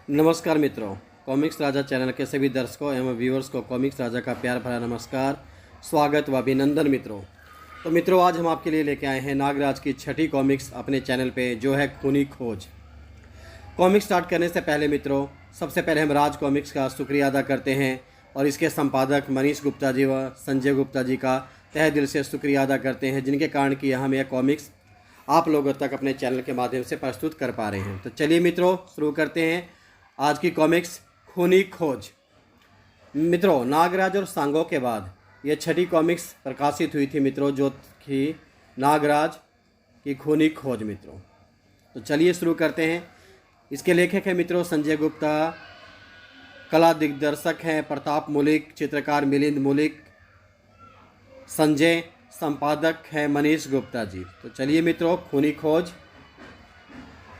नमस्कार मित्रों, कॉमिक्स राजा चैनल के सभी दर्शकों एवं व्यूअर्स को कॉमिक्स राजा का प्यार भरा नमस्कार, स्वागत व अभिनंदन। मित्रों आज हम आपके लिए लेके आए हैं नागराज की छठी कॉमिक्स अपने चैनल पे, जो है खूनी खोज। कॉमिक्स स्टार्ट करने से पहले मित्रों, सबसे पहले हम राज कॉमिक्स का शुक्रिया अदा करते हैं और इसके संपादक मनीष गुप्ता जी व संजय गुप्ता जी का तहे दिल से शुक्रिया अदा करते हैं, जिनके कारण कि हम यह कॉमिक्स आप लोगों तक अपने चैनल के माध्यम से प्रस्तुत कर पा रहे हैं। तो चलिए मित्रों, शुरू करते हैं आज की कॉमिक्स खूनी खोज। मित्रों, नागराज और सांगों के बाद यह छठी कॉमिक्स प्रकाशित हुई थी मित्रों, जो थी नागराज की खूनी खोज मित्रों। तो चलिए शुरू करते हैं। इसके लेखक हैं मित्रों संजय गुप्ता, कला दिग्दर्शक हैं प्रताप मुलिक, चित्रकार मिलिंद मुलिक, संजय, संपादक हैं मनीष गुप्ता जी। तो चलिए मित्रों, खूनी खोज।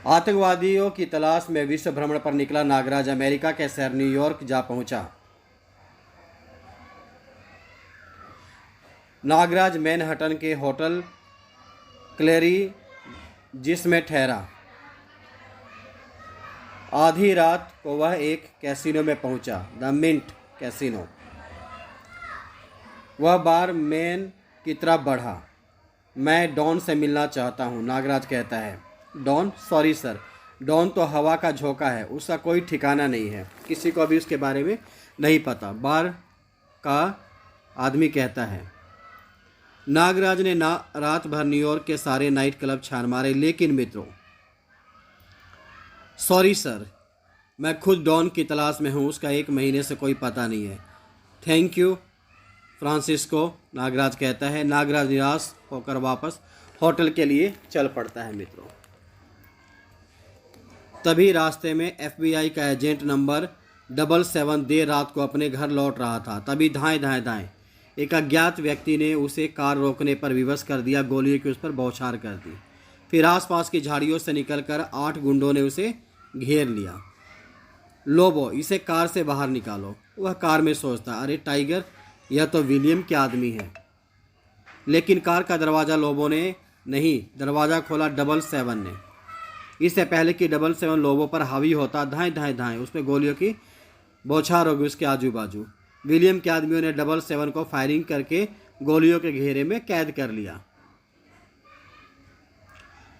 आतंकवादियों की तलाश में विश्व भ्रमण पर निकला नागराज अमेरिका के शहर न्यूयॉर्क जा पहुंचा। नागराज मैनहट्टन के होटल क्लेरी जिसमें ठहरा। आधी रात को वह एक कैसीनो में पहुंचा, द मिंट कैसीनो। वह बार मैन की तरफ बढ़ा। मैं डॉन से मिलना चाहता हूं, नागराज कहता है। डॉन? सॉरी सर, डॉन तो हवा का झोंका है, उसका कोई ठिकाना नहीं है, किसी को भी उसके बारे में नहीं पता, बार का आदमी कहता है। नागराज ने रात भर न्यूयॉर्क के सारे नाइट क्लब छान मारे, लेकिन मित्रों, सॉरी सर, मैं खुद डॉन की तलाश में हूँ, उसका 1 महीने से कोई पता नहीं है। थैंक यू फ्रांसिस्को, नागराज कहता है। नागराज निराश होकर वापस होटल के लिए चल पड़ता है मित्रों। तभी रास्ते में FBI का एजेंट नंबर 77 देर रात को अपने घर लौट रहा था। तभी धाएं धाएं धाएं एक अज्ञात व्यक्ति ने उसे कार रोकने पर विवश कर दिया, गोलियों की उस पर बौछार कर दी। फिर आसपास की झाड़ियों से निकलकर 8 गुंडों ने उसे घेर लिया। लोबो, इसे कार से बाहर निकालो। वह कार में सोचता, अरे टाइगर, यह तो विलियम के आदमी है। लेकिन कार का दरवाज़ा लोबो ने नहीं, दरवाज़ा खोला 77 ने। इससे पहले कि 77 लोबो पर हावी होता, धाएं धाएं धाएं उस पर गोलियों की बौछार होगी उसके आजू बाजू। विलियम के आदमियों ने 77 को फायरिंग करके गोलियों के घेरे में कैद कर लिया।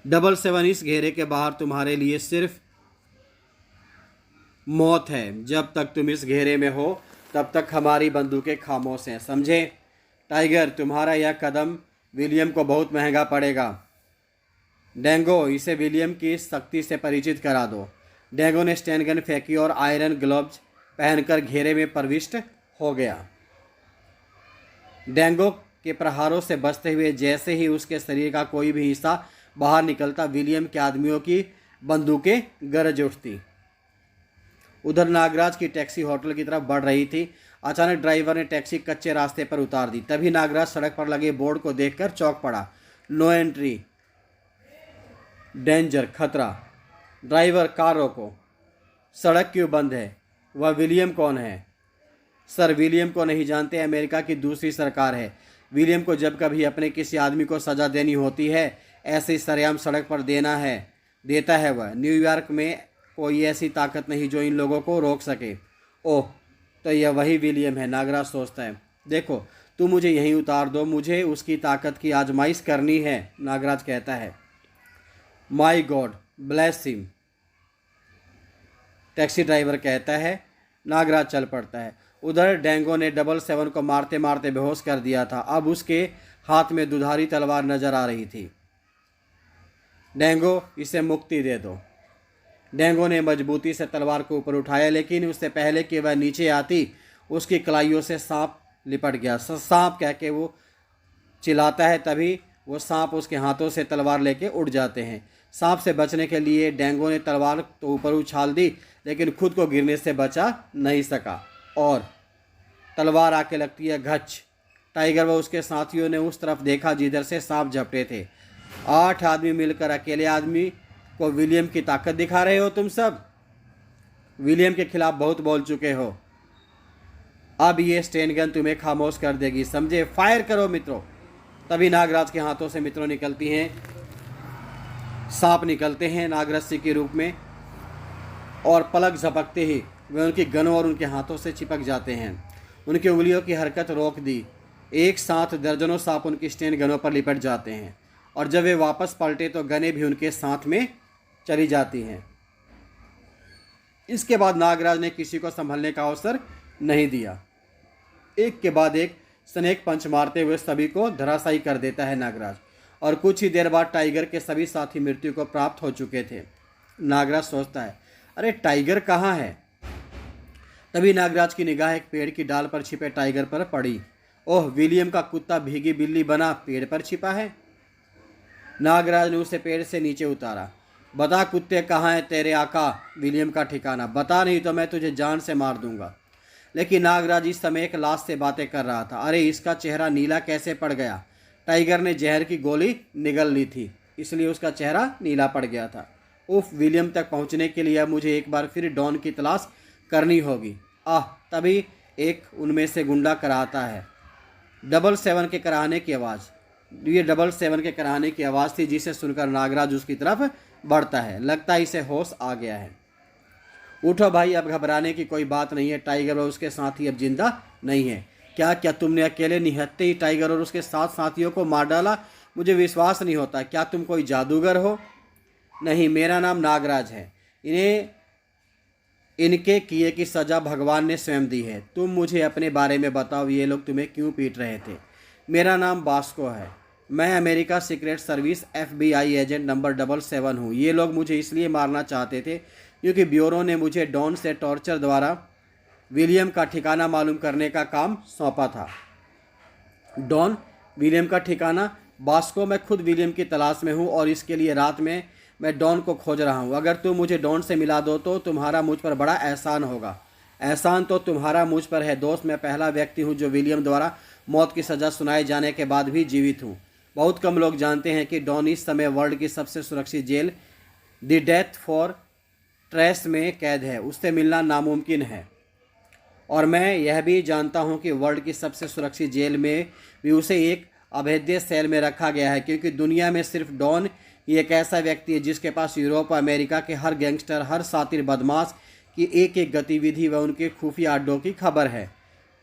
77, इस घेरे के बाहर तुम्हारे लिए सिर्फ मौत है। जब तक तुम इस घेरे में हो तब तक हमारी बंदूकें खामोश हैं, समझे? टाइगर, तुम्हारा यह कदम विलियम को बहुत महंगा पड़ेगा। डेंगो, इसे विलियम की शक्ति से परिचित करा दो। डेंगो ने स्टैन गन फेंकी और आयरन ग्लव्स पहनकर घेरे में प्रविष्ट हो गया। डेंगो के प्रहारों से बचते हुए जैसे ही उसके शरीर का कोई भी हिस्सा बाहर निकलता, विलियम के आदमियों की बंदूकें गरज उठती। उधर नागराज की टैक्सी होटल की तरफ बढ़ रही थी। अचानक ड्राइवर ने टैक्सी कच्चे रास्ते पर उतार दी। तभी नागराज सड़क पर लगे बोर्ड को देखकर चौंक पड़ा। नो एंट्री, डेंजर, खतरा। ड्राइवर, कार रोको। सड़क क्यों बंद है? वह विलियम कौन है? सर, विलियम को नहीं जानते, अमेरिका की दूसरी सरकार है। विलियम को जब कभी अपने किसी आदमी को सज़ा देनी होती है, ऐसे ही सरेआम सड़क पर देता है वह। न्यूयॉर्क में कोई ऐसी ताकत नहीं जो इन लोगों को रोक सके। ओह, तो यह वही विलियम है, नागराज सोचता है। देखो, तुम मुझे यहीं उतार दो, मुझे उसकी ताकत की आजमाइश करनी है, नागराज कहता है। My God bless him, taxi driver कहता है। नागराज चल पड़ता है। उधर डेंगो ने 77 को मारते मारते बेहोश कर दिया था। अब उसके हाथ में दुधारी तलवार नजर आ रही थी। डेंगो, इसे मुक्ति दे दो। डेंगो ने मजबूती से तलवार को ऊपर उठाया, लेकिन उससे पहले कि वह नीचे आती, उसकी कलाइयों से सांप लिपट गया। सांप कह के वो चिल्लाता है, तभी वो सांप उसके हाथों से तलवार लेके उड़ जाते हैं। सांप से बचने के लिए डेंगो ने तलवार तो ऊपर उछाल दी, लेकिन खुद को गिरने से बचा नहीं सका और तलवार आके लगती है घच। टाइगर व उसके साथियों ने उस तरफ देखा जिधर से सांप झपटे थे। 8 आदमी मिलकर अकेले आदमी को विलियम की ताकत दिखा रहे हो तुम सब। विलियम के खिलाफ बहुत बोल चुके हो, अब ये स्टेन गन तुम्हें खामोश कर देगी, समझे? फायर करो मित्रों। तभी नागराज के हाथों से मित्रों निकलती हैं, सांप निकलते हैं नागरस्सी के रूप में। और पलक झपकते ही वे उनकी गनों और उनके हाथों से चिपक जाते हैं। उनकी उंगलियों की हरकत रोक दी। एक साथ दर्जनों सांप उनकी स्टेन गनों पर लिपट जाते हैं और जब वे वापस पलटे तो गनें भी उनके साथ में चली जाती हैं। इसके बाद नागराज ने किसी को संभलने का अवसर नहीं दिया। एक के बाद एक स्नेक पंच मारते हुए सभी को धराशायी कर देता है नागराज, और कुछ ही देर बाद टाइगर के सभी साथी मृत्यु को प्राप्त हो चुके थे। नागराज सोचता है, अरे टाइगर कहाँ है? तभी नागराज की निगाह एक पेड़ की डाल पर छिपे टाइगर पर पड़ी। ओह, विलियम का कुत्ता भीगी बिल्ली बना पेड़ पर छिपा है। नागराज ने उसे पेड़ से नीचे उतारा। बता कुत्ते, कहाँ है तेरे आका विलियम का ठिकाना? बता, नहीं तो मैं तुझे जान से मार दूंगा। लेकिन नागराज इस समय एक लाश से बातें कर रहा था। अरे, इसका चेहरा नीला कैसे पड़ गया? टाइगर ने जहर की गोली निगल ली थी, इसलिए उसका चेहरा नीला पड़ गया था। उफ, विलियम तक पहुंचने के लिए अब मुझे एक बार फिर डॉन की तलाश करनी होगी। तभी एक उनमें से गुंडा कराता है। 777 के कराने की आवाज़। ये 777 के कराने की आवाज़ थी, जिसे सुनकर नागराज उसकी तरफ बढ़ता है। लगता है इसे होश आ गया है। उठो भाई, अब घबराने की कोई बात नहीं है। टाइगर और उसके साथी अब जिंदा नहीं है। क्या तुमने अकेले निहत्ते ही टाइगर और उसके 7 साथियों को मार डाला? मुझे विश्वास नहीं होता। क्या तुम कोई जादूगर हो? नहीं, मेरा नाम नागराज है। इन्हें इनके किए की सज़ा भगवान ने स्वयं दी है। तुम मुझे अपने बारे में बताओ, ये लोग तुम्हें क्यों पीट रहे थे? मेरा नाम बास्को है। मैं America secret service FBI agent number 777 हूँ। ये लोग मुझे इसलिए मारना चाहते थे क्योंकि ब्यूरो ने मुझे डॉन से टॉर्चर द्वारा विलियम का ठिकाना मालूम करने का काम सौंपा था। डॉन, विलियम का ठिकाना? बास्को, मैं खुद विलियम की तलाश में हूँ और इसके लिए रात में मैं डॉन को खोज रहा हूँ। अगर तुम मुझे डॉन से मिला दो तो तुम्हारा मुझ पर बड़ा एहसान होगा। एहसान तो तुम्हारा मुझ पर है दोस्त। मैं पहला व्यक्ति हूँ जो विलियम द्वारा मौत की सज़ा सुनाए जाने के बाद भी जीवित हूँ। बहुत कम लोग जानते हैं कि डॉन इस समय वर्ल्ड की सबसे सुरक्षित jail the death fortress में कैद है। उससे मिलना नामुमकिन है। और मैं यह भी जानता हूं कि वर्ल्ड की सबसे सुरक्षित जेल में भी उसे एक अभेद्य सेल में रखा गया है, क्योंकि दुनिया में सिर्फ डॉन ही एक ऐसा व्यक्ति है जिसके पास यूरोप और अमेरिका के हर गैंगस्टर, हर सातिर बदमाश की एक एक गतिविधि व उनके खुफिया अड्डों की खबर है।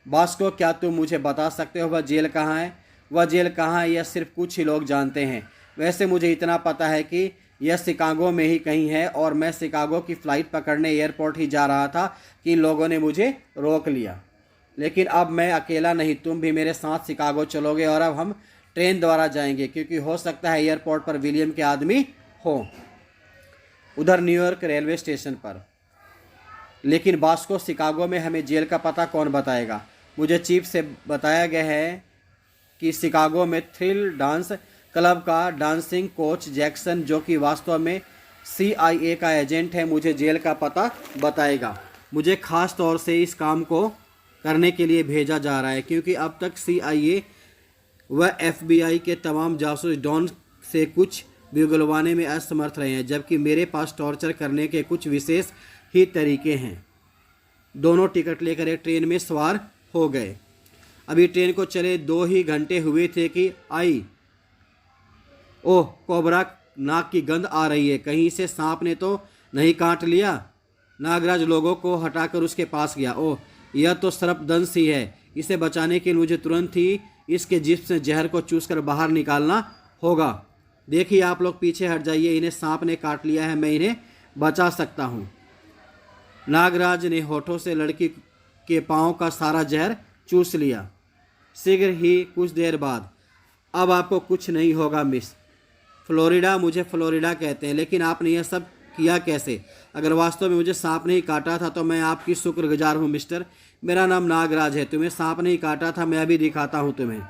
बास्को, क्या तुम मुझे बता सकते हो वह जेल कहाँ है? वह जेल कहाँ है यह सिर्फ कुछ ही लोग जानते हैं। वैसे मुझे इतना पता है कि यह शिकागो में ही कहीं है, और मैं शिकागो की फ़्लाइट पकड़ने एयरपोर्ट ही जा रहा था कि इन लोगों ने मुझे रोक लिया। लेकिन अब मैं अकेला नहीं, तुम भी मेरे साथ शिकागो चलोगे, और अब हम ट्रेन द्वारा जाएंगे, क्योंकि हो सकता है एयरपोर्ट पर विलियम के आदमी हो, उधर न्यूयॉर्क रेलवे स्टेशन पर। लेकिन बास्को, शिकागो में हमें जेल का पता कौन बताएगा? मुझे चीफ से बताया गया है कि शिकागो में थ्रिल डांस क्लब का डांसिंग कोच जैक्सन, जो कि वास्तव में CIA का एजेंट है, मुझे जेल का पता बताएगा। मुझे ख़ास तौर से इस काम को करने के लिए भेजा जा रहा है, क्योंकि अब तक CIA व FBI के तमाम जासूस डॉन से कुछ भी उगलवाने में असमर्थ रहे हैं, जबकि मेरे पास टॉर्चर करने के कुछ विशेष ही तरीके हैं। दोनों टिकट लेकर एक ट्रेन में सवार हो गए। अभी ट्रेन को चले 2 ही घंटे हुए थे कि आई, ओह कोबरा, नाक की गंध आ रही है। कहीं से सांप ने तो नहीं काट लिया? नागराज लोगों को हटाकर उसके पास गया। ओह, यह तो सर्पदंश ही है। इसे बचाने के लिए मुझे तुरंत ही इसके जिस्म से जहर को चूसकर बाहर निकालना होगा। देखिए आप लोग पीछे हट जाइए, इन्हें सांप ने काट लिया है, मैं इन्हें बचा सकता हूँ। नागराज ने होठों से लड़की के पाँव का सारा जहर चूस लिया। शीघ्र ही कुछ देर बाद, अब आपको कुछ नहीं होगा मिस फ्लोरिडा, मुझे फ्लोरिडा कहते हैं, लेकिन आपने यह सब किया कैसे? अगर वास्तव में मुझे सांप नहीं काटा था तो मैं आपकी शुक्रगुजार हूँ मिस्टर। मेरा नाम नागराज है। तुम्हें सांप नहीं काटा था, मैं अभी दिखाता हूँ तुम्हें।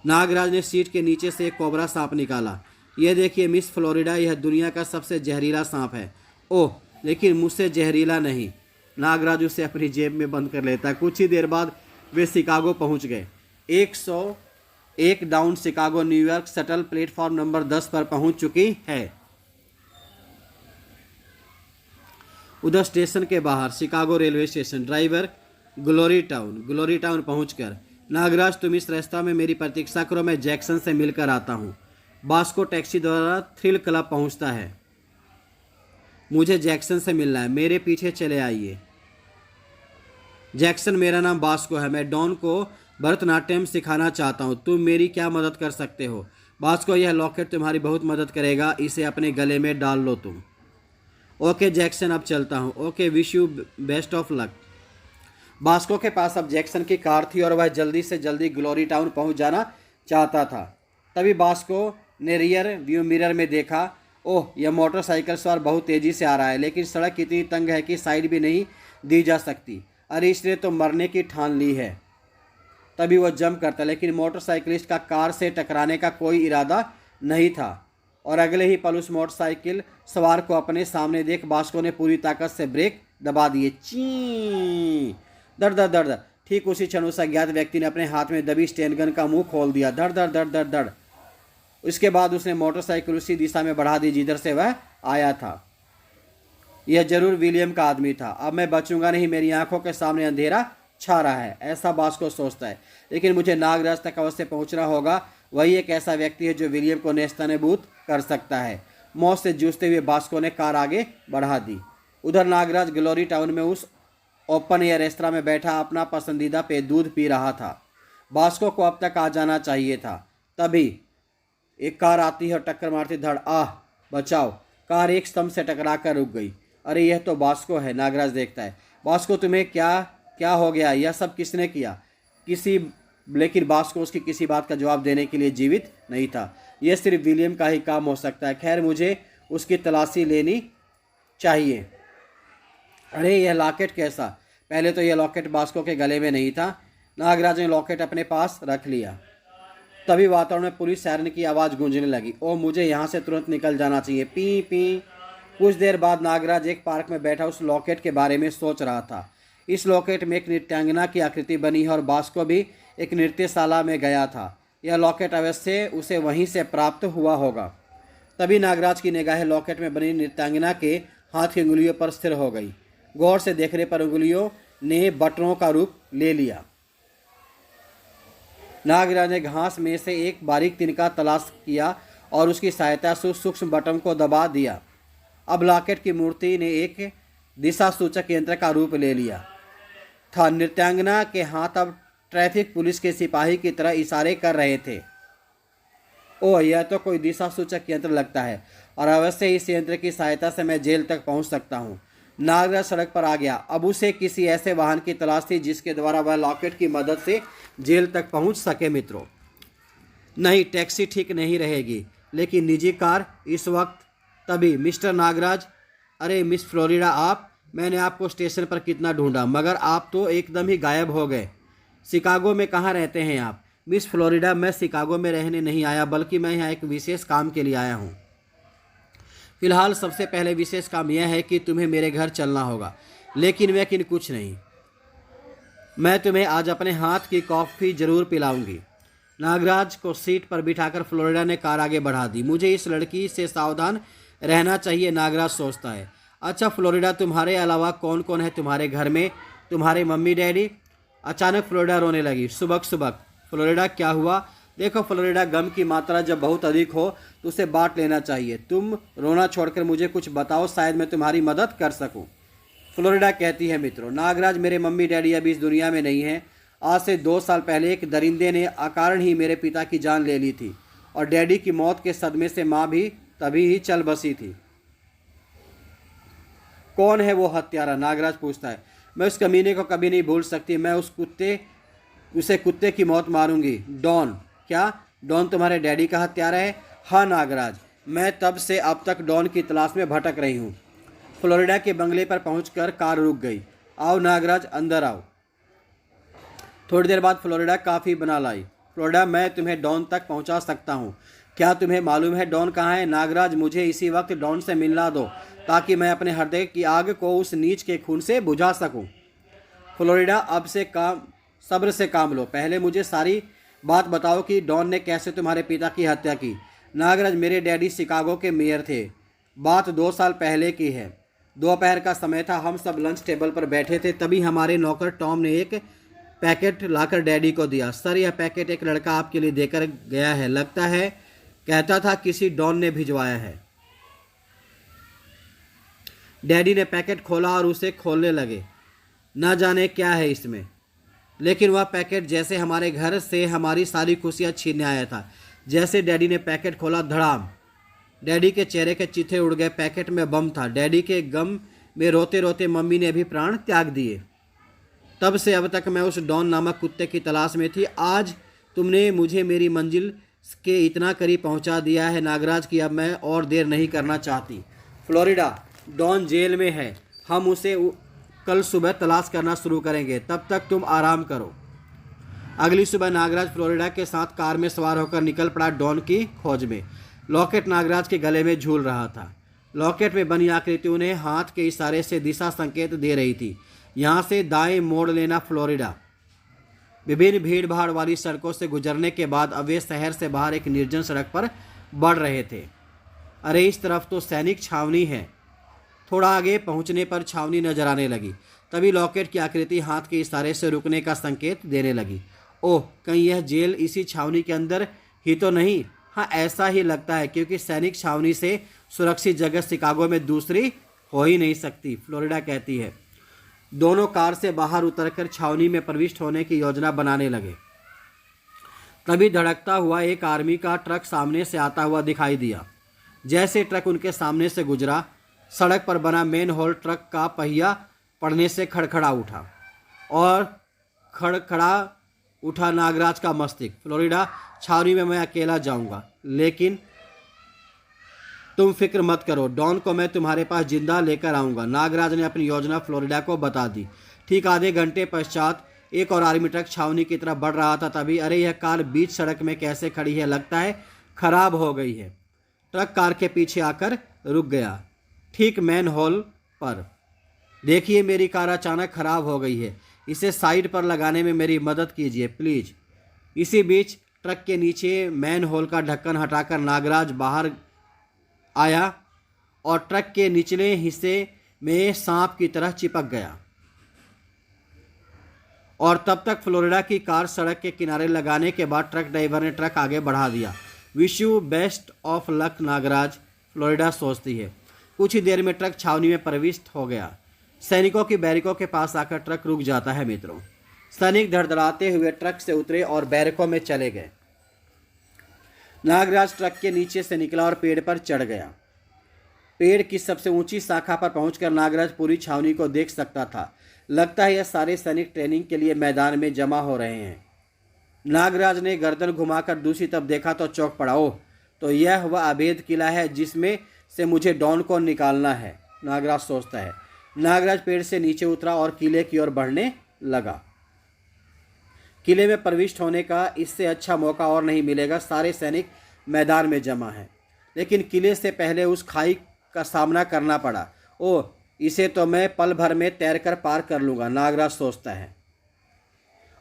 नागराज ने सीट के नीचे से एक कोबरा सांप निकाला। यह देखिए मिस फ्लोरिडा, यह दुनिया का सबसे जहरीला सांप है। ओह, लेकिन मुझसे जहरीला नहीं। नागराज उसे अपनी जेब में बंद कर लेता है। कुछ ही देर बाद वे शिकागो पहुंच गए। 101 down Chicago New York shuttle platform number 10 पर पहुंच चुकी है। उधर स्टेशन के बाहर Chicago railway station. Driver, glory town पहुंचकर, नागराज तुम इस रास्ता में मेरी प्रतीक्षा करो, मैं जैक्सन से मिलकर आता हूं। बास्को टैक्सी द्वारा थ्रिल क्लब पहुंचता है। मुझे जैक्सन से मिलना है, मेरे पीछे चले आइए। जैक्सन, मेरा नाम बास्को है, मैं डॉन को भरतनाट्यम सिखाना चाहता हूँ, तुम मेरी क्या मदद कर सकते हो? बास्को, यह लॉकेट तुम्हारी बहुत मदद करेगा, इसे अपने गले में डाल लो तुम। ओके जैक्सन, अब चलता हूँ। Okay, wish you best of luck. Bosco के पास अब जैक्सन की कार थी और वह जल्दी से जल्दी ग्लोरी टाउन पहुँच जाना चाहता था। तभी बास्को ने रियर व्यू मिरर में देखा, ओह, यह मोटरसाइकिल सवार बहुत तेज़ी से आ रहा है, लेकिन सड़क इतनी तंग है कि साइड भी नहीं दी जा सकती। अरे, इसने तो मरने की ठान ली है। तभी वह जंप करता, लेकिन मोटरसाइकिलिस्ट का कार से टकराने का कोई इरादा नहीं था और अगले ही पल उस मोटरसाइकिल सवार को अपने सामने देख बास्को ने पूरी ताकत से ब्रेक दबा दिए। ची, दर्द दर्द दर्द। ठीक उसी क्षण उस अज्ञात व्यक्ति ने अपने हाथ में दबी स्टेन गन का मुंह खोल दिया। धड़ धड़ धड़ धड़ धड़। उसके बाद उसने मोटरसाइकिल उसी दिशा में बढ़ा दी जिधर से वह आया था। यह जरूर विलियम का आदमी था। अब मैं बचूंगा नहीं, मेरी आंखों के सामने अंधेरा छा रहा है, ऐसा बास्को सोचता है। लेकिन मुझे नागराज तक अवश्य पहुंचना होगा। वही एक ऐसा व्यक्ति है जो विलियम को नेस्तनाबूद कर सकता है। मौत से जूझते हुए बास्को ने कार आगे बढ़ा दी। उधर नागराज ग्लोरी टाउन में उस ओपन एयर रेस्तरां में बैठा अपना पसंदीदा पेय दूध पी रहा था। बास्को को अब तक आ जाना चाहिए था। तभी एक कार आती है और टक्कर मारती, धड़, आह बचाओ। कार एक स्तंभ से टकरा कर रुक गई। अरे, यह तो बास्को है। नागराज देखता है। बास्को, तुम्हें क्या हो गया? यह सब किसने किया? लेकिन बास्को उसकी किसी बात का जवाब देने के लिए जीवित नहीं था। यह सिर्फ विलियम का ही काम हो सकता है। खैर, मुझे उसकी तलाशी लेनी चाहिए। अरे, यह लॉकेट कैसा? पहले तो यह लॉकेट बास्को के गले में नहीं था। नागराज ने लॉकेट अपने पास रख लिया। तभी वातावरण में पुलिस सायरन की आवाज़ गूंजने लगी। ओ, मुझे यहाँ से तुरंत निकल जाना चाहिए। P P. कुछ देर बाद नागराज एक पार्क में बैठा उस लॉकेट के बारे में सोच रहा था। इस लॉकेट में एक नृत्यांगना की आकृति बनी है और बास्को भी एक नृत्यशाला में गया था। यह लॉकेट अवश्य उसे वहीं से प्राप्त हुआ होगा। तभी नागराज की निगाहें लॉकेट में बनी नृत्यांगना के हाथ की उंगलियों पर स्थिर हो गई। गौर से देखने पर उंगलियों ने बटनों का रूप ले लिया। नागराज ने घास में से एक बारीक तिनका तलाश किया और उसकी सहायता से सूक्ष्म बटन को दबा दिया। अब लॉकेट की मूर्ति ने एक दिशा सूचक यंत्र का रूप ले लिया था। नृत्यांगना के हाथ अब ट्रैफिक पुलिस के सिपाही की तरह इशारे कर रहे थे। ओह, यह तो कोई दिशा सूचक यंत्र लगता है और अवश्य इस यंत्र की सहायता से मैं जेल तक पहुंच सकता हूं। नागराज सड़क पर आ गया। अब उसे किसी ऐसे वाहन की तलाश थी जिसके द्वारा वह लॉकेट की मदद से जेल तक पहुंच सके। मित्रों, नहीं, टैक्सी ठीक नहीं रहेगी, लेकिन निजी कार इस वक्त। तभी मिस्टर नागराज, अरे मिस फ्लोरिडा, आप, मैंने आपको स्टेशन पर कितना ढूंढा, मगर आप तो एकदम ही गायब हो गए। शिकागो में कहाँ रहते हैं आप? मिस फ्लोरिडा, मैं शिकागो में रहने नहीं आया, बल्कि मैं यहाँ एक विशेष काम के लिए आया हूँ। फिलहाल सबसे पहले विशेष काम यह है कि तुम्हें मेरे घर चलना होगा। लेकिन कुछ नहीं, मैं तुम्हें आज अपने हाथ की कॉफ़ी ज़रूर पिलाऊंगी। नागराज को सीट पर बिठाकर फ्लोरिडा ने कार आगे बढ़ा दी। मुझे इस लड़की से सावधान रहना चाहिए, नागराज सोचता है। अच्छा फ्लोरिडा, तुम्हारे अलावा कौन कौन है तुम्हारे घर में? तुम्हारे मम्मी डैडी? अचानक फ्लोरिडा रोने लगी। सुबक सुबक। फ्लोरिडा, क्या हुआ? देखो फ्लोरिडा, गम की मात्रा जब बहुत अधिक हो तो उसे बांट लेना चाहिए। तुम रोना छोड़कर मुझे कुछ बताओ, शायद मैं तुम्हारी मदद कर सकूं। फ्लोरिडा कहती है, मित्रों, नागराज, मेरे मम्मी डैडी अभी इस दुनिया में नहीं हैं। आज से 2 साल पहले एक दरिंदे ने अकारण ही मेरे पिता की जान ले ली थी और डैडी की मौत के सदमे से माँ भी तभी ही चल बसी थी। कौन है वो हत्यारा? नागराज पूछता है। मैं उस कमीने को कभी नहीं भूल सकती। मैं उसे कुत्ते की मौत मारूंगी। डॉन? क्या डॉन तुम्हारे डैडी का हत्यारा है? हाँ नागराज, मैं तब से अब तक डॉन की तलाश में भटक रही हूँ। फ्लोरिडा के बंगले पर पहुंचकर कार रुक गई। आओ नागराज, अंदर आओ। थोड़ी देर बाद फ्लोरिडा काफ़ी बना लाई। फ्लोरिडा, मैं तुम्हें डॉन तक पहुंचा सकता हूं। क्या तुम्हें मालूम है डॉन कहाँ है? नागराज, मुझे इसी वक्त डॉन से मिलना दो ताकि मैं अपने हृदय की आग को उस नीच के खून से बुझा सकूं। फ्लोरिडा, अब से सब्र से काम लो। पहले मुझे सारी बात बताओ कि डॉन ने कैसे तुम्हारे पिता की हत्या की। नागराज, मेरे डैडी शिकागो के मेयर थे। बात 2 साल पहले की है। दोपहर का समय था, हम सब लंच टेबल पर बैठे थे। तभी हमारे नौकर टॉम ने एक पैकेट लाकर डैडी को दिया। सर, यह पैकेट एक लड़का आपके लिए देकर गया है, लगता है कहता था किसी डॉन ने भिजवाया है। डैडी ने पैकेट खोला और उसे खोलने लगे। ना जाने क्या है इसमें, लेकिन वह पैकेट जैसे हमारे घर से हमारी सारी खुशियाँ छीनने आया था। जैसे डैडी ने पैकेट खोला, धड़ाम, डैडी के चेहरे के चीथे उड़ गए। पैकेट में बम था। डैडी के गम में रोते रोते मम्मी ने भी प्राण त्याग दिए। तब से अब तक मैं उस डॉन नामक कुत्ते की तलाश में थी। आज तुमने मुझे मेरी मंजिल के इतना करीब पहुंचा दिया है नागराज कि अब मैं और देर नहीं करना चाहती। फ्लोरिडा, डॉन जेल में है। हम उसे कल सुबह तलाश करना शुरू करेंगे, तब तक तुम आराम करो। अगली सुबह नागराज फ्लोरिडा के साथ कार में सवार होकर निकल पड़ा डॉन की खोज में। लॉकेट नागराज के गले में झूल रहा था। लॉकेट में बनी आकृति उन्हें हाथ के इशारे से दिशा संकेत दे रही थी। यहाँ से दाएं मोड़ लेना फ्लोरिडा। विभिन्न भीड़ भाड़ वाली सड़कों से गुजरने के बाद अब वे शहर से बाहर एक निर्जन सड़क पर बढ़ रहे थे। अरे इस तरफ तो सैनिक छावनी है। थोड़ा आगे पहुंचने पर छावनी नजर आने लगी। तभी लॉकेट की आकृति हाथ के इशारे से रुकने का संकेत देने लगी। ओह, कहीं यह जेल इसी छावनी के अंदर ही तो नहीं? हाँ, ऐसा ही लगता है, क्योंकि सैनिक छावनी से सुरक्षित जगह शिकागो में दूसरी हो ही नहीं सकती, फ्लोरिडा कहती है। दोनों कार से बाहर उतरकर छावनी में प्रविष्ट होने की योजना बनाने लगे। तभी धड़कता हुआ एक आर्मी का ट्रक सामने से आता हुआ दिखाई दिया। जैसे ट्रक उनके सामने से गुजरा, सड़क पर बना मेन होल ट्रक का पहिया पड़ने से खड़खड़ा उठा और खड़खड़ा उठा नागराज का मस्तिष्क। फ्लोरिडा, छावनी में मैं अकेला जाऊंगा, लेकिन तुम फिक्र मत करो, डॉन को मैं तुम्हारे पास जिंदा लेकर आऊंगा। नागराज ने अपनी योजना फ्लोरिडा को बता दी। ठीक आधे घंटे पश्चात एक और आर्मी ट्रक छावनी की तरफ बढ़ रहा था। तभी अरे यह कार बीच सड़क में कैसे खड़ी है, लगता है खराब हो गई है। ट्रक कार के पीछे आकर रुक गया, ठीक मैन होल पर। देखिए, मेरी कार अचानक खराब हो गई है, इसे साइड पर लगाने में मेरी मदद कीजिए प्लीज। इसी बीच ट्रक के नीचे मैन होल का ढक्कन हटाकर नागराज बाहर आया और ट्रक के निचले हिस्से में सांप की तरह चिपक गया। और तब तक फ्लोरिडा की कार सड़क के किनारे लगाने के बाद ट्रक ड्राइवर ने ट्रक आगे बढ़ा दिया। Wish you best of luck Nagraj, Florida सोचती है। कुछ ही देर में ट्रक छावनी में प्रविष्ट हो गया। सैनिकों की बैरिकों के पास आकर ट्रक रुक जाता है मित्रों। सैनिक धड़धड़ाते हुए ट्रक से उतरे और बैरिकों में चले गए। नागराज ट्रक के नीचे से निकला और पेड़ पर चढ़ गया। पेड़ की सबसे ऊंची शाखा पर पहुंचकर नागराज पूरी छावनी को देख सकता था। लगता है यह सारे सैनिक ट्रेनिंग के लिए मैदान में जमा हो रहे हैं। नागराज ने गर्दन घुमाकर दूसरी तरफ देखा तो चौंक पड़ा। ओह, तो यह वह अभेद किला है जिसमें से मुझे डॉन को निकालना है, नागराज सोचता है। नागराज पेड़ से नीचे उतरा और किले की ओर बढ़ने लगा। किले में प्रविष्ट होने का इससे अच्छा मौका और नहीं मिलेगा। सारे सैनिक मैदान में जमा हैं, लेकिन किले से पहले उस खाई का सामना करना पड़ा। ओह, इसे तो मैं पल भर में तैरकर पार कर लूँगा, नागराज सोचता है।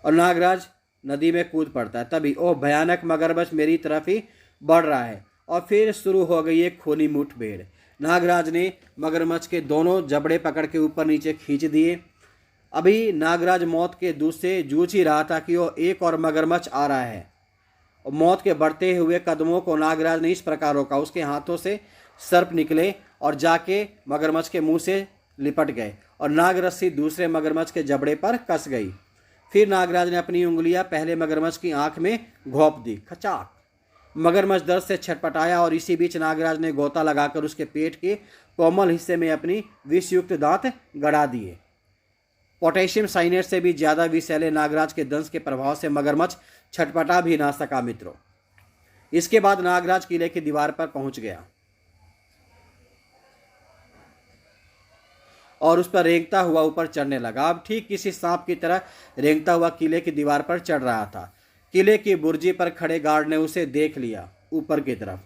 और नागराज नदी में कूद पड़ता है। तभी ओह, भयानक मगरमच्छ मेरी तरफ ही बढ़ रहा है। और फिर शुरू हो गई एक खूनी मुठभेड़। नागराज ने मगरमच्छ के दोनों जबड़े पकड़ के ऊपर नीचे खींच दिए। अभी नागराज मौत के दूध से जूझ ही रहा था कि वो एक और मगरमच्छ आ रहा है। और मौत के बढ़ते हुए कदमों को नागराज ने इस प्रकार रोका। उसके हाथों से सर्प निकले और जाके मगरमच्छ के मुंह से लिपट गए और नागरस्सी दूसरे मगरमच्छ के जबड़े पर कस गई। फिर नागराज ने अपनी उंगलियां पहले मगरमच्छ की आंख में घोंप दी। खचाक! मगरमच्छ दर्द से छटपटाया और इसी बीच नागराज ने गोता लगाकर उसके पेट के कोमल हिस्से में अपनी विषयुक्त दांत गड़ा दिए। पोटेशियम साइनेट से भी ज़्यादा विषैले नागराज के दंश के प्रभाव से मगरमच्छ छटपटा भी ना सका मित्रों। इसके बाद नागराज किले की दीवार पर पहुंच गया और उस पर रेंगता हुआ ऊपर चढ़ने लगा। अब ठीक किसी सांप की तरह रेंगता हुआ किले की दीवार पर चढ़ रहा था। किले की बुर्जी पर खड़े गार्ड ने उसे देख लिया ऊपर की तरफ,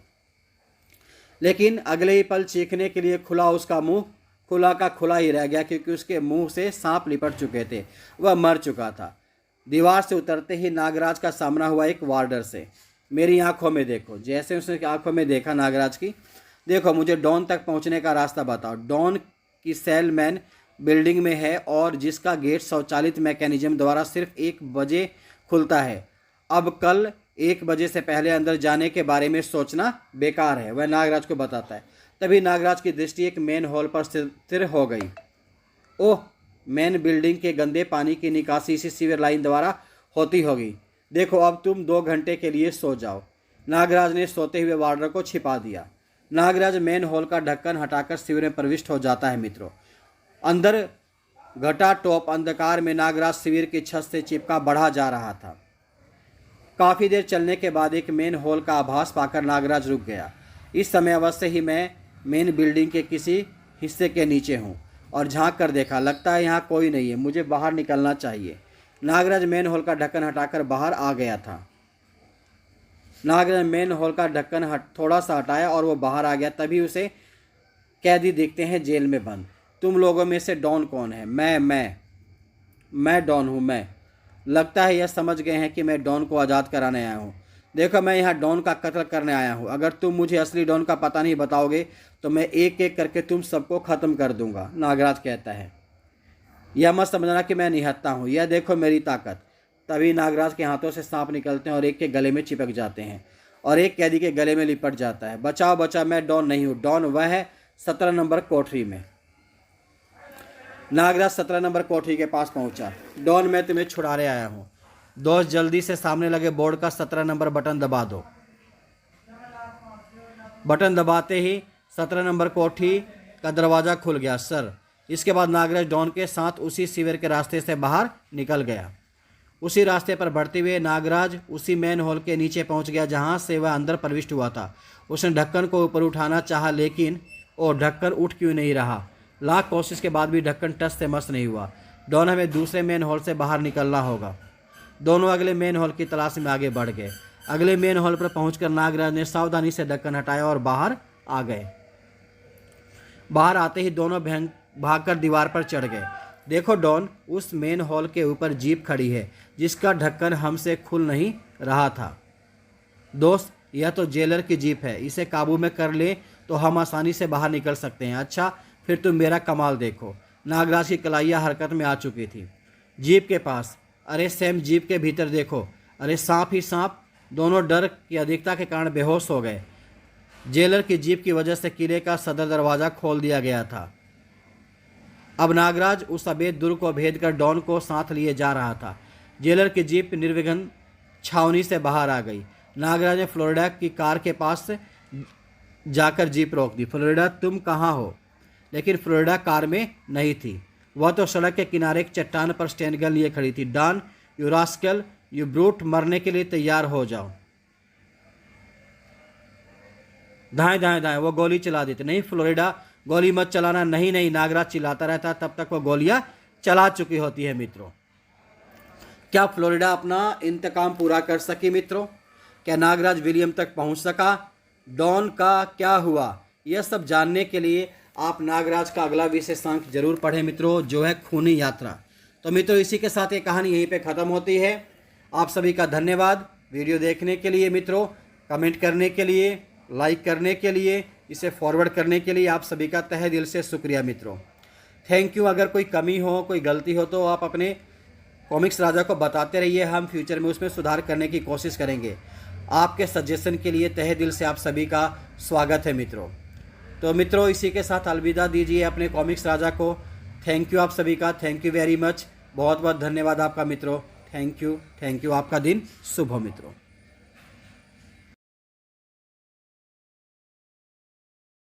लेकिन अगले ही पल चीखने के लिए खुला उसका मुंह खुला का खुला ही रह गया, क्योंकि उसके मुंह से सांप लिपट चुके थे। वह मर चुका था। दीवार से उतरते ही नागराज का सामना हुआ एक वार्डर से। मेरी आंखों में देखो। जैसे उसने आंखों में देखा नागराज की, देखो मुझे डॉन तक पहुंचने का रास्ता बताओ। डॉन की सेल मैन बिल्डिंग में है और जिसका गेट स्वचालित मैकेनिज्म द्वारा सिर्फ 1 बजे खुलता है। अब कल 1 बजे से पहले अंदर जाने के बारे में सोचना बेकार है, वह नागराज को बताता है। तभी नागराज की दृष्टि एक मेन हॉल पर स्थिर हो गई। ओह, मेन बिल्डिंग के गंदे पानी की निकासी इसी सीवर लाइन द्वारा होती होगी। देखो, अब तुम 2 घंटे के लिए सो जाओ। नागराज ने सोते हुए वार्डर को छिपा दिया। नागराज मेन हॉल का ढक्कन हटाकर सीवर में प्रविष्ट हो जाता है मित्रों। अंदर घटा टॉप अंधकार में नागराज शिविर की छत से चिपका बढ़ा जा रहा था। काफ़ी देर चलने के बाद एक मेन हॉल का आभास पाकर नागराज रुक गया। इस समय अवश्य ही मैं मेन बिल्डिंग के किसी हिस्से के नीचे हूँ और झांक कर देखा, लगता है यहाँ कोई नहीं है, मुझे बाहर निकलना चाहिए। नागराज मेन हॉल का ढक्कन हटाकर बाहर आ गया था। नागराज मेन हॉल का ढक्कन थोड़ा सा हटाया और वो बाहर आ गया। तभी उसे कैदी देखते हैं जेल में बंद। तुम लोगों में से डॉन कौन है? मैं डॉन हूँ। मैं लगता है यह समझ गए हैं कि मैं डॉन को आज़ाद कराने आया हूँ। देखो, मैं यहाँ डॉन का कत्ल करने आया हूँ। अगर तुम मुझे असली डॉन का पता नहीं बताओगे तो मैं एक एक करके तुम सबको ख़त्म कर दूंगा। नागराज कहता है, यह मत समझना कि मैं निहत्था हूँ, यह देखो मेरी ताकत। तभी नागराज के हाथों से सांप निकलते हैं और एक के गले में चिपक जाते हैं और एक कैदी के गले में लिपट जाता है। बचाओ बचाओ, मैं डॉन नहीं हूँ। डॉन वह है 17 नंबर कोठरी में। नागराज 17 नंबर कोठरी के पास पहुंचा। डॉन, मैं तुम्हें छुड़ाने आया हूं। दोस्त, जल्दी से सामने लगे बोर्ड का 17 नंबर बटन दबा दो। बटन दबाते ही 17 नंबर कोठरी का दरवाज़ा खुल गया। सर, इसके बाद नागराज डॉन के साथ उसी सीवर के रास्ते से बाहर निकल गया। उसी रास्ते पर बढ़ते हुए नागराज उसी मेन हॉल के नीचे पहुंच गया जहां से वह अंदर प्रविष्ट हुआ था। उसने ढक्कन को ऊपर उठाना चाहा, लेकिन वो ढक्कन उठ क्यों नहीं रहा। लाख कोशिश के बाद भी ढक्कन टस से मस नहीं हुआ। डॉन, हमें दूसरे मेन हॉल से बाहर निकलना होगा। दोनों अगले मेन हॉल की तलाश में आगे बढ़ गए। अगले मेन हॉल पर पहुंचकर नागराज ने सावधानी से ढक्कन हटाया और बाहर आ गए। बाहर आते ही दोनों भागकर दीवार पर चढ़ गए। देखो डॉन, उस मेन हॉल के ऊपर जीप खड़ी है जिसका ढक्कन हमसे खुल नहीं रहा था। दोस्त, यह तो जेलर की जीप है, इसे काबू में कर ले तो हम आसानी से बाहर निकल सकते हैं। अच्छा, फिर तुम मेरा कमाल देखो। नागराज की कलाइयाँ हरकत में आ चुकी थी। जीप के पास, अरे सैम, जीप के भीतर देखो। अरे सांप ही सांप। दोनों डर की अधिकता के कारण बेहोश हो गए। जेलर की जीप की वजह से किले का सदर दरवाज़ा खोल दिया गया था। अब नागराज उस अवैध दुर्ग को भेद कर डॉन को साथ लिए जा रहा था। जेलर की जीप निर्विघ्न छावनी से बाहर आ गई। नागराज ने फ्लोरिडा की कार के पास जाकर जीप रोक दी। फ्लोरिडा, तुम कहाँ हो? लेकिन फ्लोरिडा कार में नहीं थी। वह तो सड़क के किनारे एक चट्टान पर स्टैंड गन लिए खड़ी थी। Don, you rascal, you brute, मरने के लिए तैयार हो जाओ। दाएं दाएं दाएं, वो गोली चला देते। नहीं फ्लोरिडा, गोली मत चलाना। नहीं नहीं, नागराज चिल्लाता रहता। तब तक वो गोलियां चला चुकी होती है मित्रों। क्या फ्लोरिडा अपना इंतकाम पूरा कर सकी मित्रों? क्या नागराज विलियम तक पहुंच सका? डॉन का क्या हुआ? यह सब जानने के लिए आप नागराज का अगला विशेषांक जरूर पढ़ें मित्रों, जो है खूनी यात्रा। तो मित्रों, इसी के साथ ये कहानी यहीं पे ख़त्म होती है। आप सभी का धन्यवाद वीडियो देखने के लिए मित्रों, कमेंट करने के लिए, लाइक करने के लिए, इसे फॉरवर्ड करने के लिए आप सभी का तहे दिल से शुक्रिया मित्रों। Thank you. अगर कोई कमी हो, कोई गलती हो तो आप अपने कॉमिक्स राजा को बताते रहिए। हम फ्यूचर में उसमें सुधार करने की कोशिश करेंगे। आपके सजेशन के लिए तहे दिल से आप सभी का स्वागत है मित्रों। तो मित्रों, इसी के साथ अलविदा दीजिए अपने कॉमिक्स राजा को। थैंक यू आप सभी का, थैंक यू वेरी मच। बहुत बहुत धन्यवाद आपका मित्रों। Thank you. आपका दिन शुभ हो मित्रों।